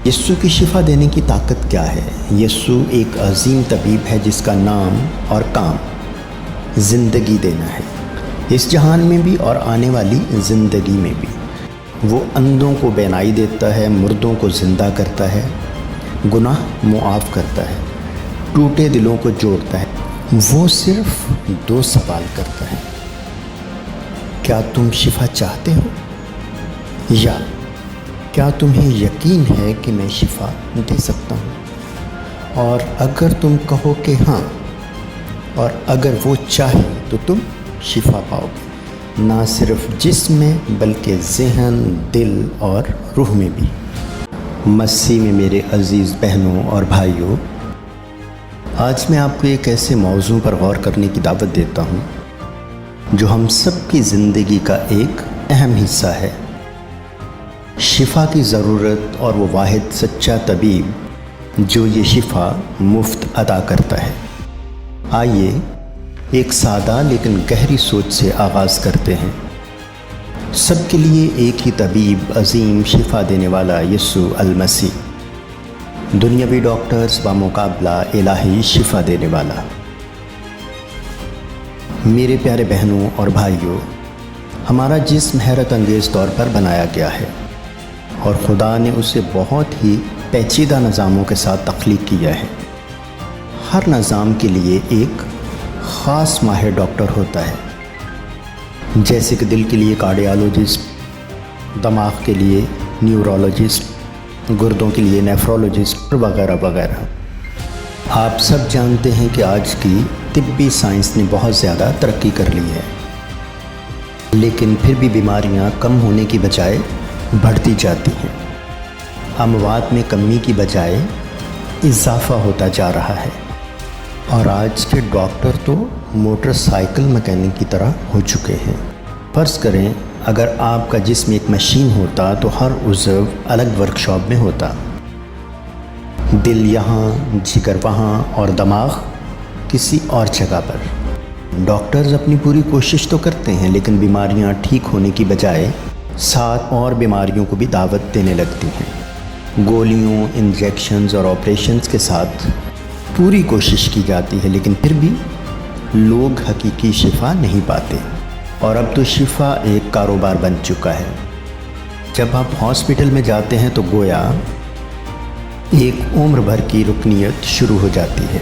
یسوع کی شفا دینے کی طاقت کیا ہے؟ یسوع ایک عظیم طبیب ہے جس کا نام اور کام زندگی دینا ہے، اس جہان میں بھی اور آنے والی زندگی میں بھی۔ وہ اندھوں کو بینائی دیتا ہے، مردوں کو زندہ کرتا ہے، گناہ معاف کرتا ہے، ٹوٹے دلوں کو جوڑتا ہے۔ وہ صرف 2 سوال کرتا ہے: کیا تم شفا چاہتے ہو؟ یا کیا تمہیں یقین ہے کہ میں شفا دے سکتا ہوں؟ اور اگر تم کہو کہ ہاں، اور اگر وہ چاہے تو تم شفا پاؤ گے، نہ صرف جسم میں بلکہ ذہن، دل اور روح میں بھی۔ مسیح میں میرے عزیز بہنوں اور بھائیوں، آج میں آپ کو ایک ایسے موضوع پر غور کرنے کی دعوت دیتا ہوں جو ہم سب کی زندگی کا ایک اہم حصہ ہے۔ شفا کی ضرورت اور وہ واحد سچا طبیب جو یہ شفا مفت عطا کرتا ہے۔ آئیے ایک سادہ لیکن گہری سوچ سے آغاز کرتے ہیں۔ سب کے لیے ایک ہی طبیب، عظیم شفا دینے والا یسوع المسیح، دنیاوی ڈاکٹرز بمقابلہ الہی شفا دینے والا۔ میرے پیارے بہنوں اور بھائیوں، ہمارا جسم حیرت انگیز طور پر بنایا گیا ہے اور خدا نے اسے بہت ہی پیچیدہ نظاموں کے ساتھ تخلیق کیا ہے۔ ہر نظام کے لیے ایک خاص ماہر ڈاکٹر ہوتا ہے، جیسے کہ دل کے لیے کارڈیالوجسٹ، دماغ کے لیے نیورولوجسٹ، گردوں کے لیے نیفرولوجسٹ وغیرہ وغیرہ۔ آپ سب جانتے ہیں کہ آج کی طبی سائنس نے بہت زیادہ ترقی کر لی ہے، لیکن پھر بھی بیماریاں کم ہونے کی بجائے بڑھتی جاتی ہیں۔ اموات میں کمی کی بجائے اضافہ ہوتا جا رہا ہے، اور آج کے ڈاکٹر تو موٹر سائیکل مکینک کی طرح ہو چکے ہیں۔ فرض کریں اگر آپ کا جسم ایک مشین ہوتا تو ہر عضو الگ ورکشاپ میں ہوتا، دل یہاں، جگر وہاں اور دماغ کسی اور جگہ پر۔ ڈاکٹرز اپنی پوری کوشش تو کرتے ہیں، لیکن بیماریاں ٹھیک ہونے کی بجائے 7 اور بیماریوں کو بھی دعوت دینے لگتی ہیں۔ گولیوں، انجیکشنز اور آپریشنز کے ساتھ پوری کوشش کی جاتی ہے، لیکن پھر بھی لوگ حقیقی شفا نہیں پاتے۔ اور اب تو شفا ایک کاروبار بن چکا ہے۔ جب آپ ہاسپٹل میں جاتے ہیں تو گویا ایک عمر بھر کی رکنیت شروع ہو جاتی ہے۔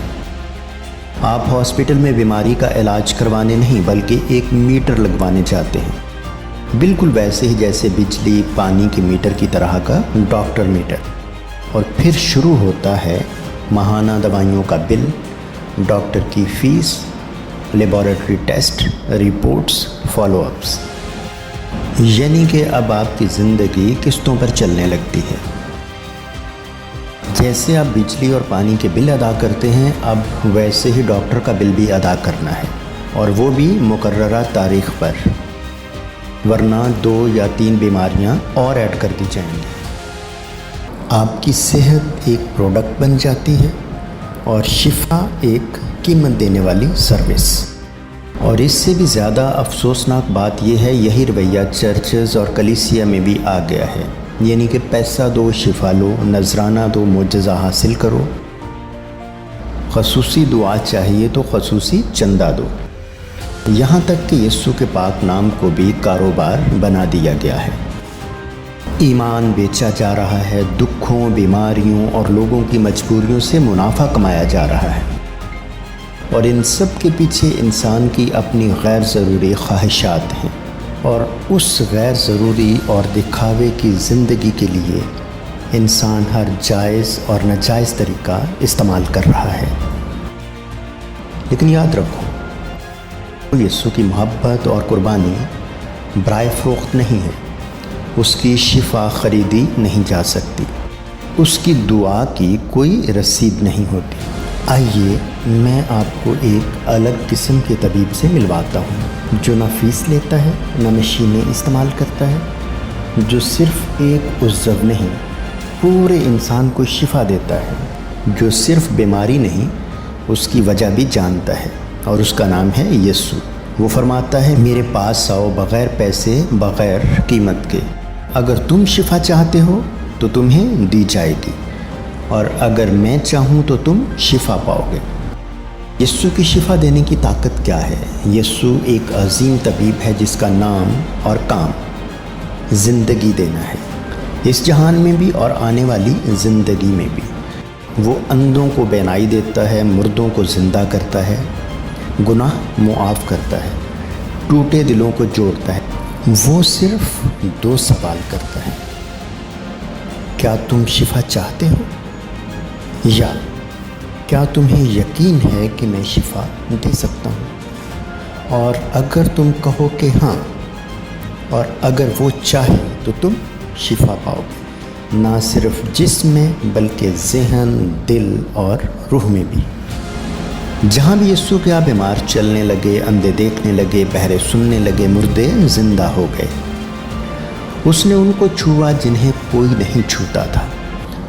آپ ہاسپٹل میں بیماری کا علاج کروانے نہیں بلکہ ایک میٹر لگوانے جاتے ہیں، بالکل ویسے ہی جیسے بجلی پانی کے میٹر کی طرح کا ڈاکٹر میٹر۔ اور پھر شروع ہوتا ہے ماہانہ دوائیوں کا بل، ڈاکٹر کی fees, laboratory test, reports, follow ups. یعنی کہ اب آپ کی زندگی قسطوں پر چلنے لگتی ہے۔ جیسے آپ بجلی اور پانی کے بل ادا کرتے ہیں، اب ویسے ہی ڈاکٹر کا بل بھی ادا کرنا ہے، اور وہ بھی مقررہ تاریخ پر، ورنہ 2 یا 3 بیماریاں اور ایڈ کر دی جائیں گی۔ آپ کی صحت ایک پروڈکٹ بن جاتی ہے اور شفا ایک قیمت دینے والی سروس۔ اور اس سے بھی زیادہ افسوسناک بات یہ ہے، یہی رویہ چرچز اور کلیسیا میں بھی آ گیا ہے، یعنی کہ پیسہ دو شفا لو، نذرانہ دو معجزہ حاصل کرو، خصوصی دعا چاہیے تو خصوصی چندہ دو۔ یہاں تک کہ یسوع کے پاک نام کو بھی کاروبار بنا دیا گیا ہے۔ ایمان بیچا جا رہا ہے، دکھوں، بیماریوں اور لوگوں کی مجبوریوں سے منافع کمایا جا رہا ہے، اور ان سب کے پیچھے انسان کی اپنی غیر ضروری خواہشات ہیں، اور اس غیر ضروری اور دکھاوے کی زندگی کے لیے انسان ہر جائز اور ناجائز طریقہ استعمال کر رہا ہے۔ لیکن یاد رکھو، یسوع کی محبت اور قربانی برائے فروخت نہیں ہے، اس کی شفا خریدی نہیں جا سکتی، اس کی دعا کی کوئی رسید نہیں ہوتی۔ آئیے میں آپ کو ایک الگ قسم کے طبیب سے ملواتا ہوں، جو نہ فیس لیتا ہے، نہ مشینیں استعمال کرتا ہے، جو صرف ایک عضو نہیں پورے انسان کو شفا دیتا ہے، جو صرف بیماری نہیں اس کی وجہ بھی جانتا ہے، اور اس کا نام ہے یسوع۔ وہ فرماتا ہے، میرے پاس آؤ بغیر پیسے، بغیر قیمت کے۔ اگر تم شفا چاہتے ہو تو تمہیں دی جائے گی، اور اگر میں چاہوں تو تم شفا پاؤ گے۔ یسوع کی شفا دینے کی طاقت کیا ہے؟ یسوع ایک عظیم طبیب ہے جس کا نام اور کام زندگی دینا ہے، اس جہان میں بھی اور آنے والی زندگی میں بھی۔ وہ اندھوں کو بینائی دیتا ہے، مردوں کو زندہ کرتا ہے، گناہ معاف کرتا ہے، ٹوٹے دلوں کو جوڑتا ہے۔ وہ صرف 2 سوال کرتا ہے: کیا تم شفا چاہتے ہو؟ یا کیا تمہیں یقین ہے کہ میں شفا دے سکتا ہوں؟ اور اگر تم کہو کہ ہاں، اور اگر وہ چاہے تو تم شفا پاؤ گے، نہ صرف جسم میں بلکہ ذہن، دل اور روح میں بھی۔ جہاں بھی یسوع کے بیمار چلنے لگے، اندھے دیکھنے لگے، بہرے سننے لگے، مردے زندہ ہو گئے۔ اس نے ان کو چھوا جنہیں کوئی نہیں چھوتا تھا۔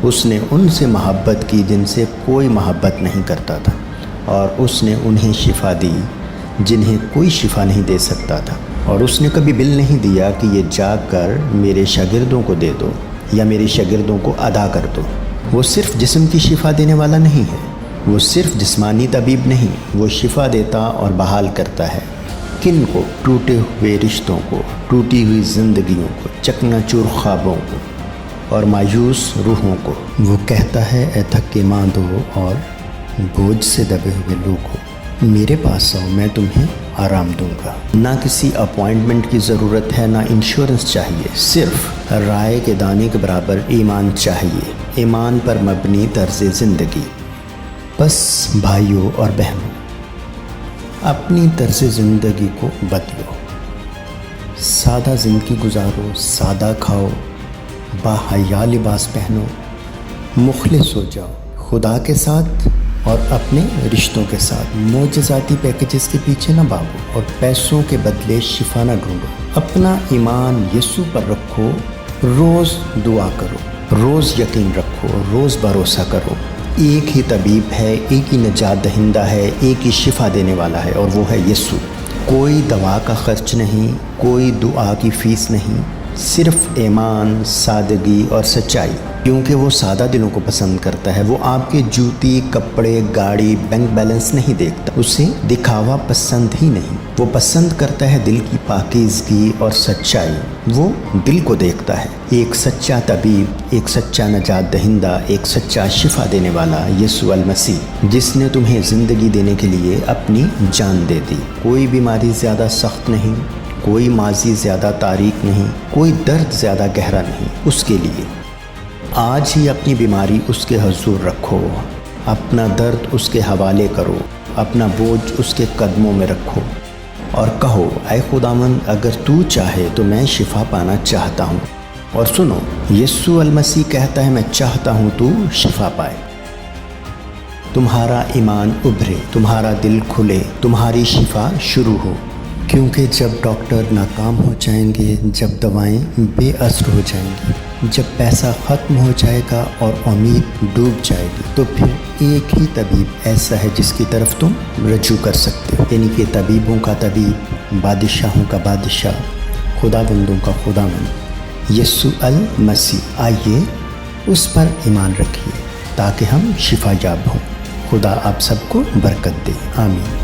اس نے ان سے محبت کی جن سے کوئی محبت نہیں کرتا تھا، اور اس نے انہیں شفا دی جنہیں کوئی شفا نہیں دے سکتا تھا۔ اور اس نے کبھی بل نہیں دیا کہ یہ جا کر میرے شاگردوں کو دے دو یا میرے شاگردوں کو ادا کر دو۔ وہ صرف جسم کی شفا دینے والا نہیں ہے، وہ صرف جسمانی طبیب نہیں، وہ شفا دیتا اور بحال کرتا ہے۔ کن کو؟ ٹوٹے ہوئے رشتوں کو، ٹوٹی ہوئی زندگیوں کو، چکنا چور خوابوں کو اور مایوس روحوں کو۔ وہ کہتا ہے، اے تھکے ماندو اور بوجھ سے دبے ہوئے لوگو، میرے پاس آؤ، میں تمہیں آرام دوں گا۔ نہ کسی اپوائنٹمنٹ کی ضرورت ہے، نہ انشورنس چاہیے، صرف رائے کے دانے کے برابر ایمان چاہیے، ایمان پر مبنی طرز زندگی۔ بس بھائیوں اور بہنوں، اپنی طرز زندگی کو بدلو، سادہ زندگی گزارو، سادہ کھاؤ، باحیا لباس پہنو، مخلص ہو جاؤ خدا کے ساتھ اور اپنے رشتوں کے ساتھ۔ معجزاتی پیکیجز کے پیچھے نہ بھاگو اور پیسوں کے بدلے شفا نہ ڈھونڈو۔ اپنا ایمان یسوع پر رکھو، روز دعا کرو، روز یقین رکھو، روز بھروسہ کرو۔ ایک ہی طبیب ہے، ایک ہی نجات دہندہ ہے، ایک ہی شفا دینے والا ہے، اور وہ ہے یسوع۔ کوئی دوا کا خرچ نہیں، کوئی دعا کی فیس نہیں، صرف ایمان، سادگی اور سچائی، کیونکہ وہ سادہ دلوں کو پسند کرتا ہے۔ وہ آپ کے جوتی، کپڑے، گاڑی، بینک بیلنس نہیں دیکھتا، اسے دکھاوا پسند ہی نہیں۔ وہ پسند کرتا ہے دل کی پاکیزگی اور سچائی، وہ دل کو دیکھتا ہے۔ ایک سچا طبیب، ایک سچا نجات دہندہ، ایک سچا شفا دینے والا یسوع المسیح، جس نے تمہیں زندگی دینے کے لیے اپنی جان دے دی۔ کوئی بیماری زیادہ سخت نہیں، کوئی ماضی زیادہ تاریک نہیں، کوئی درد زیادہ گہرا نہیں اس کے لیے۔ آج ہی اپنی بیماری اس کے حضور رکھو، اپنا درد اس کے حوالے کرو، اپنا بوجھ اس کے قدموں میں رکھو اور کہو، اے خداوند، اگر تو چاہے تو میں شفا پانا چاہتا ہوں۔ اور سنو، یسوع المسیح کہتا ہے، میں چاہتا ہوں تو شفا پائے۔ تمہارا ایمان ابھرے، تمہارا دل کھلے، تمہاری شفا شروع ہو۔ کیونکہ جب ڈاکٹر ناکام ہو جائیں گے، جب دوائیں بے اثر ہو جائیں گی، جب پیسہ ختم ہو جائے گا اور امید ڈوب جائے گی، تو پھر ایک ہی طبیب ایسا ہے جس کی طرف تم رجوع کر سکتے ہو، یعنی کہ طبیبوں کا طبیب، بادشاہوں کا بادشاہ، خدا بندوں کا خداوند، یسوع المسیح۔ آئیے اس پر ایمان رکھیے تاکہ ہم شفا یاب ہوں۔ خدا آپ سب کو برکت دے، آمین۔